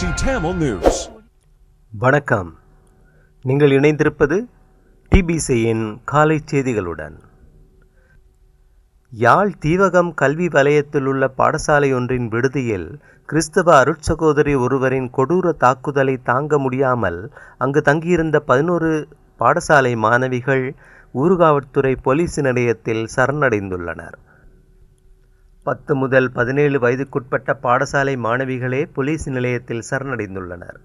BBC Tamil News. வணக்கம். நீங்கள் இணைந்திருப்பது டிபிசியின் காலை செய்திகளுடன். யாழ் தீவகம் கல்வி வலயத்தில் உள்ள பாடசாலை ஒன்றின் விடுதியில் கிறிஸ்தவ அருட்சகோதரி ஒருவரின் கொடூர தாக்குதலை தாங்க முடியாமல் அங்கு தங்கியிருந்த 11 பாடசாலை மாணவிகள் ஊர்காவற்துறை போலீஸ் நிலையத்தில் சரணடைந்துள்ளனர். 10 முதல் 17 வயதுக்குட்பட்ட பாடசாலை மாணவிகளே போலீஸ் நிலையத்தில் சரணடைந்துள்ளனர்.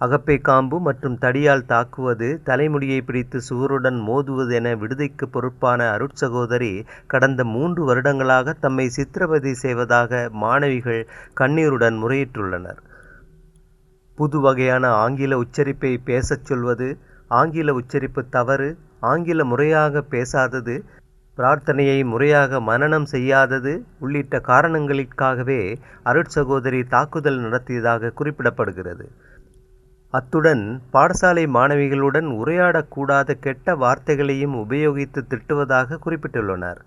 அகப்பை காம்பு மற்றும் தடியால் தாக்குவது, தலைமுடியை பிடித்து சுவருடன் மோதுவது என விடுதிக்கு பொறுப்பான அருட்சகோதரி கடந்த 3 வருடங்களாக தம்மை சித்திரவதை செய்வதாக மாணவிகள் கண்ணீருடன் முறையிட்டுள்ளனர். புது வகையான ஆங்கில உச்சரிப்பை பேசச் சொல்வது, ஆங்கில உச்சரிப்பு தவறு, ஆங்கில முறையாக பேசாதது, பிரார்த்தனையை முறையாக மனனம் செய்யாதது உள்ளிட்ட காரணங்களுக்காகவே அருட்சகோதரி தாக்குதல் நடத்தியதாக குறிப்பிடப்படுகிறது. அத்துடன் பாடசாலை மாணவிகளுடன் உரையாடக்கூடாத கெட்ட வார்த்தைகளையும் உபயோகித்து திட்டுவதாக குறிப்பிட்டுள்ளனர்.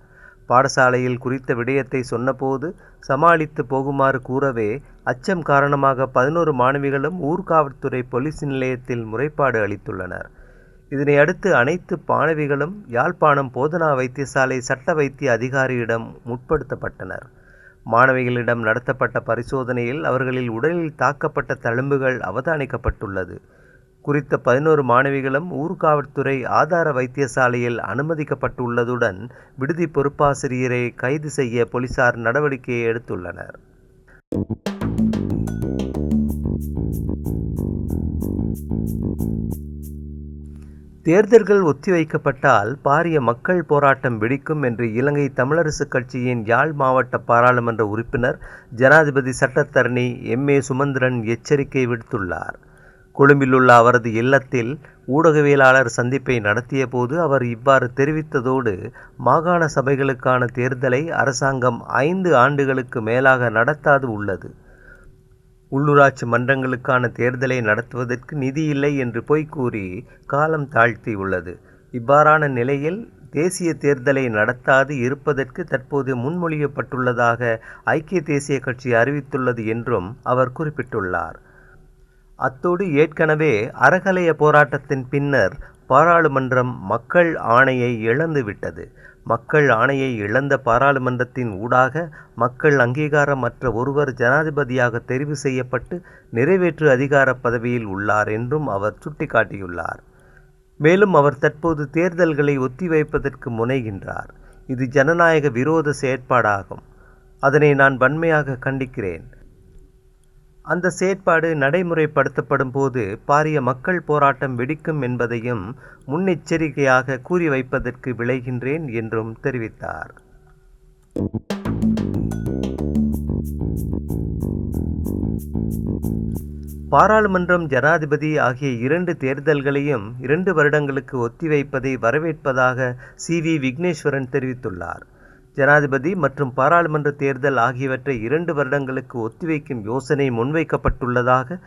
பாடசாலையில் குறித்த விடயத்தை சொன்னபோது சமாளித்து போகுமாறு கூறவே அச்சம் காரணமாக 11 மாணவிகளும் ஊர்காவற்துறை போலீஸ் நிலையத்தில் முறைப்பாடு அளித்துள்ளனர். இதனை அடுத்து அனைத்து மாணவிகளும் யாழ்ப்பாணம் போதனா வைத்தியசாலை சட்ட வைத்திய அதிகாரியிடம் முற்படுத்தப்பட்டனர். மாணவிகளிடம் நடத்தப்பட்ட பரிசோதனையில் அவர்களில் உடலில் தாக்கப்பட்ட தழும்புகள் அவதானிக்கப்பட்டுள்ளது. குறித்த 11 மாணவிகளும் ஊர்காவற்துறை ஆதார வைத்தியசாலையில் அனுமதிக்கப்பட்டுள்ளதுடன் விடுதி பொறுப்பாசிரியரை கைது செய்ய போலீசார் நடவடிக்கையை எடுத்துள்ளனர். தேர்தல்கள் ஒத்திவைக்கப்பட்டால் பாரிய மக்கள் போராட்டம் வெடிக்கும் என்று இலங்கை தமிழரசு கட்சியின் யாழ் மாவட்ட பாராளுமன்ற உறுப்பினர் ஜனாதிபதி சட்டத்தரணி M.A. சுமந்திரன் எச்சரிக்கை விடுத்துள்ளார். கொழும்பிலுள்ள அவரது இல்லத்தில் ஊடகவியலாளர் சந்திப்பை நடத்திய போது அவர் இவ்வாறு தெரிவித்ததோடு, மாகாண சபைகளுக்கான தேர்தலை அரசாங்கம் 5 ஆண்டுகளுக்கு மேலாக நடத்தாது உள்ளது. உள்ளூராட்சி மன்றங்களுக்கான தேர்தலை நடத்துவதற்கு நிதி இல்லை என்று பொய்கூறி காலம் தாழ்த்தி உள்ளது. இவ்வாறான நிலையில் தேசிய தேர்தலை நடத்தாது இருப்பதற்கு தற்போது முன்மொழியப்பட்டுள்ளதாக ஐக்கிய தேசிய கட்சி அறிவித்துள்ளது என்றும் அவர் குறிப்பிட்டுள்ளார். அத்தோடு ஏற்கனவே அறகலைய போராட்டத்தின் பின்னர் பாராளுமன்றம் மக்கள் ஆணையை இழந்துவிட்டது. மக்கள் ஆணையை இழந்த பாராளுமன்றத்தின் ஊடாக மக்கள் அங்கீகாரமற்ற ஒருவர் ஜனாதிபதியாக தெரிவு செய்யப்பட்டு நிறைவேற்று அதிகார பதவியில் உள்ளார் என்றும் அவர் சுட்டிக்காட்டியுள்ளார். மேலும் அவர் தற்போது தேர்தல்களை ஒத்திவைப்பதற்கு முனைகின்றார். இது ஜனநாயக விரோத செயற்பாடாகும். அதனை நான் வன்மையாக கண்டிக்கிறேன். அந்த செயற்பாடு நடைமுறைப்படுத்தப்படும் போது பாரிய மக்கள் போராட்டம் வெடிக்கும் என்பதையும் முன்னெச்சரிக்கையாக கூறி வைப்பதற்கு விளைகின்றேன் என்றும் தெரிவித்தார். பாராளுமன்றம், ஜனாதிபதி ஆகிய 2 தேர்தல்களையும் 2 வருடங்களுக்கு ஒத்திவைப்பதை வரவேற்பதாக CV விக்னேஸ்வரன் தெரிவித்துள்ளார். ஜனாதிபதி மற்றும் பாராளுமன்ற தேர்தல் ஆகியவற்றை 2 வருடங்களுக்கு ஒத்திவைக்கும் யோசனை முன்வைக்கப்பட்டுள்ளதாக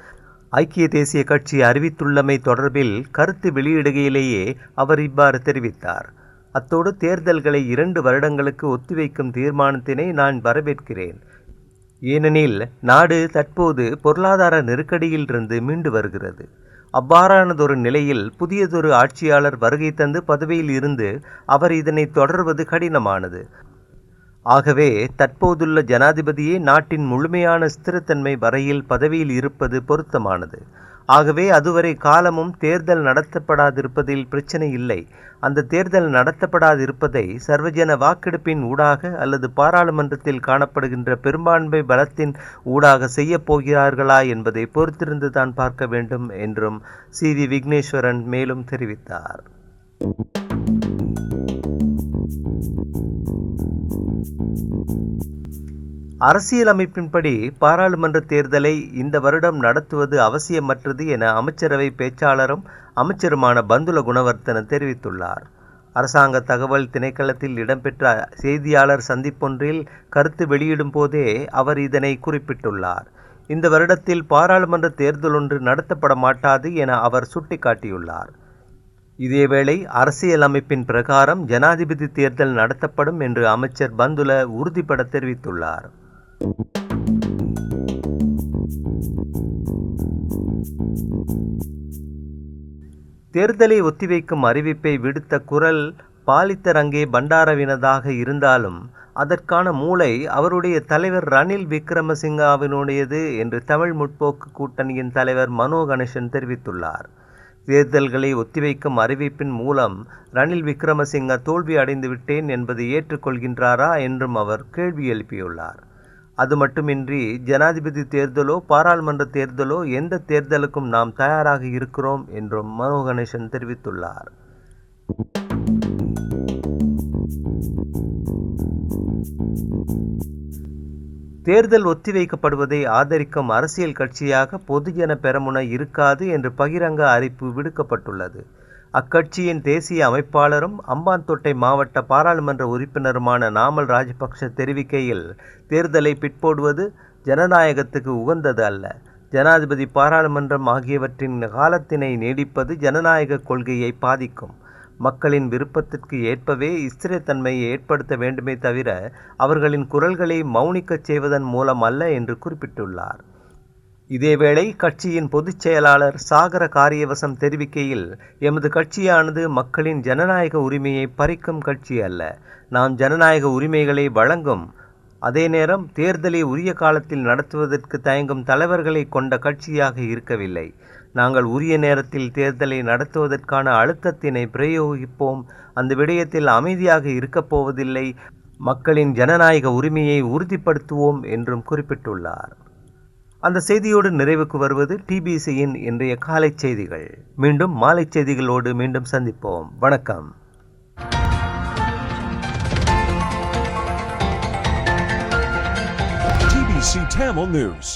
ஐக்கிய தேசிய கட்சி அறிவித்துள்ளமை தொடர்பில் கருத்து வெளியிடுகையிலேயே அவர் இவ்வாறு தெரிவித்தார். அத்தோடு தேர்தல்களை 2 வருடங்களுக்கு ஒத்திவைக்கும் தீர்மானத்தினை நான் வரவேற்கிறேன். ஏனெனில் நாடு தற்போது பொருளாதார நெருக்கடியிலிருந்து மீண்டு வருகிறது. அவ்வாறானதொரு நிலையில் புதியதொரு ஆட்சியாளர் வருகை தந்து பதவியில் இருந்து அவர் இதனை தொடர்வது கடினமானது. ஆகவே தற்போதுள்ள ஜனாதிபதியே நாட்டின் முழுமையான ஸ்திரத்தன்மை வரையில் பதவியில் இருப்பது பொருத்தமானது. ஆகவே அதுவரை காலமும் தேர்தல் நடத்தப்படாதிருப்பதில் பிரச்சனை இல்லை. அந்த தேர்தல் நடத்தப்படாதிருப்பதை சர்வஜன வாக்கெடுப்பின் ஊடாக அல்லது பாராளுமன்றத்தில் காணப்படுகின்ற பெரும்பான்மை பலத்தின் ஊடாக செய்ய போகிறார்களா என்பதை பொறுத்திருந்து தான் பார்க்க வேண்டும் என்றும் CV விக்னேஸ்வரன் மேலும் தெரிவித்தார். அரசியலமைப்பின்படி பாராளுமன்ற தேர்தலை இந்த வருடம் நடத்துவது அவசியமற்றது என அமைச்சரவை பேச்சாளரும் அமைச்சருமான பந்துல குணவர்த்தன தெரிவித்துள்ளார். அரசாங்க தகவல் திணைக்களத்தில் இடம்பெற்ற செய்தியாளர் சந்திப்பொன்றில் கருத்து வெளியிடும் போதே அவர் இதனை குறிப்பிட்டுள்ளார். இந்த வருடத்தில் பாராளுமன்ற தேர்தல் ஒன்று நடத்தப்பட மாட்டாது என அவர் சுட்டிக்காட்டியுள்ளார். இதேவேளை அரசியலமைப்பின் பிரகாரம் ஜனாதிபதி தேர்தல் நடத்தப்படும் என்று அமைச்சர் பந்துல உறுதிபட தெரிவித்துள்ளார். தேர்தலை ஒத்திவைக்கும் அறிவிப்பை விடுத்த குரல் பாலித்தரங்கே பண்டாரவினதாக இருந்தாலும் அதற்கான மூளை அவருடைய தலைவர் ரணில் விக்ரமசிங்காவினுடையது என்று தமிழ் முற்போக்கு கூட்டணியின் தலைவர் மனோ கணேசன் தெரிவித்துள்ளார். தேர்தல்களை ஒத்திவைக்கும் அறிவிப்பின் மூலம் ரணில் விக்ரமசிங்க தோல்வி அடைந்து விட்டேன் என்பதை ஏற்றுக்கொள்கின்றாரா என்றும் அவர் கேள்வி எழுப்பியுள்ளார். அது மட்டுமின்றி ஜனாதிபதி தேர்தலோ பாராளுமன்ற தேர்தலோ எந்த தேர்தலுக்கும் நாம் தயாராக இருக்கிறோம் என்றும் மனோ கணேசன் தெரிவித்துள்ளார். தேர்தல் ஒத்திவைக்கப்படுவதை ஆதரிக்கும் அரசியல் கட்சியாக பொதுஜன பெரமுன இருக்காது என்று பகிரங்க அறிவிப்பு விடுக்கப்பட்டுள்ளது. அக்கட்சியின் தேசிய அமைப்பாளரும் அம்பாந்தோட்டை மாவட்ட பாராளுமன்ற உறுப்பினருமான நாமல் ராஜபக்ஷ தெரிவிக்கையில், தேர்தலை பிற்போடுவது ஜனநாயகத்துக்கு உகந்தது அல்ல. ஜனாதிபதி பாராளுமன்றம் ஆகியவற்றின் காலத்தினை நீடிப்பது ஜனநாயக கொள்கையை பாதிக்கும். மக்களின் விருப்பத்திற்கு ஏற்பவே ஸ்திரத்தன்மையை ஏற்படுத்த வேண்டுமே தவிர அவர்களின் குரல்களை மௌனிக்கச் செய்வதன் மூலம் அல்ல என்று குறிப்பிட்டுள்ளார். இதேவேளை கட்சியின் பொதுச் செயலாளர் சாகர காரியவசம் தெரிவிக்கையில், எமது கட்சியானது மக்களின் ஜனநாயக உரிமையை பறிக்கும் கட்சி அல்ல. நாம் ஜனநாயக உரிமைகளை வழங்கும் அதே நேரம் தேர்தலை உரிய காலத்தில் நடத்துவதற்கு தயங்கும் தலைவர்களை கொண்ட கட்சியாக இருக்கவில்லை. நாங்கள் உரிய நேரத்தில் தேர்தலை நடத்துவதற்கான அழுத்தத்தினை பிரயோகிப்போம். அந்த விடயத்தில் அமைதியாக இருக்கப் போவதில்லை. மக்களின் ஜனநாயக உரிமையை உறுதிப்படுத்துவோம் என்றும் குறிப்பிட்டுள்ளார். அந்த செய்தியோடு நிறைவுக்கு வருவது டிபிசியின் இன்றைய காலை செய்திகள். மீண்டும் மாலை செய்திகளோடு மீண்டும் சந்திப்போம். வணக்கம். TBC Tamil News.